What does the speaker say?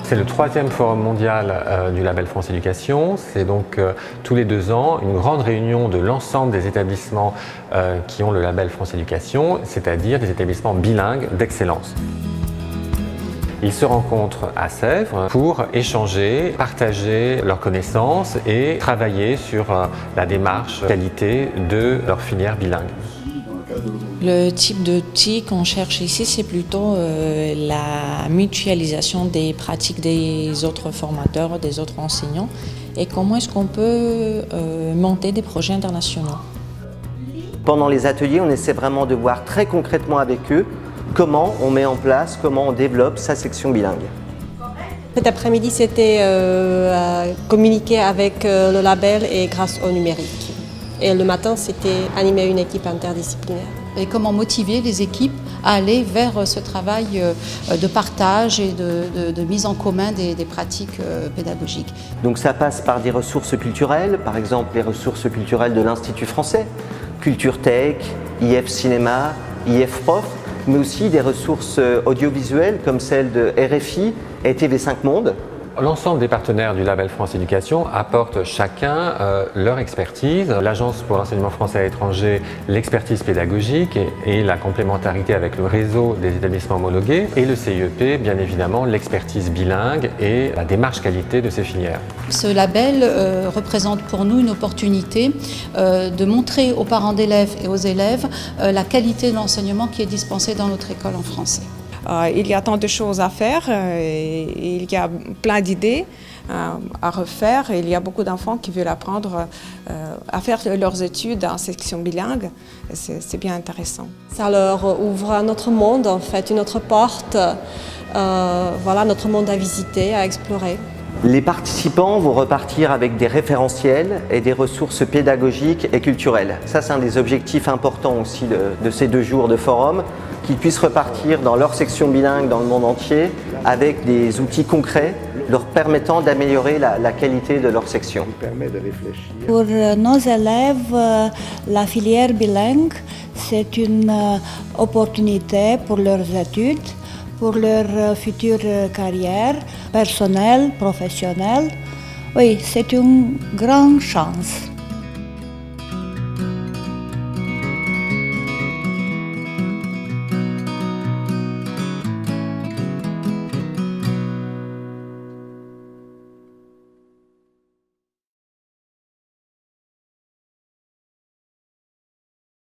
C'est le 3e forum mondial du label France Éducation. C'est donc tous les 2 ans une grande réunion de l'ensemble des établissements qui ont le label France Éducation, c'est-à-dire des établissements bilingues d'excellence. Ils se rencontrent à Sèvres pour échanger, partager leurs connaissances et travailler sur la démarche qualité de leur filière bilingue. Le type d'outil qu'on cherche ici, c'est plutôt la mutualisation des pratiques des autres formateurs, des autres enseignants, et comment est-ce qu'on peut monter des projets internationaux. Pendant les ateliers, on essaie vraiment de voir très concrètement avec eux comment on met en place, comment on développe sa section bilingue. Cet après-midi, c'était communiquer avec le label et grâce au numérique. Et le matin, c'était animer une équipe interdisciplinaire. Et comment motiver les équipes à aller vers ce travail de partage et de mise en commun des pratiques pédagogiques. Donc ça passe par des ressources culturelles, par exemple les ressources culturelles de l'Institut français, Culture Tech, IF Cinéma, IF Prof, mais aussi des ressources audiovisuelles comme celles de RFI et TV5 Monde. L'ensemble des partenaires du label France Éducation apportent chacun leur expertise. L'Agence pour l'enseignement français à l'étranger, l'expertise pédagogique et la complémentarité avec le réseau des établissements homologués. Et le CIEP, bien évidemment, l'expertise bilingue et la démarche qualité de ces filières. Ce label représente pour nous une opportunité de montrer aux parents d'élèves et aux élèves la qualité de l'enseignement qui est dispensé dans notre école en français. Il y a tant de choses à faire, il y a plein d'idées à refaire. Il y a beaucoup d'enfants qui veulent apprendre à faire leurs études en section bilingue. C'est bien intéressant. Ça leur ouvre un autre monde, en fait, une autre porte, voilà, notre monde à visiter, à explorer. Les participants vont repartir avec des référentiels et des ressources pédagogiques et culturelles. Ça, c'est un des objectifs importants aussi de ces 2 jours de forum, qu'ils puissent repartir dans leur section bilingue dans le monde entier avec des outils concrets leur permettant d'améliorer la qualité de leur section. Pour nos élèves, la filière bilingue, c'est une opportunité pour leurs études, pour leur future carrière personnelle, professionnelle. Oui, c'est une grande chance.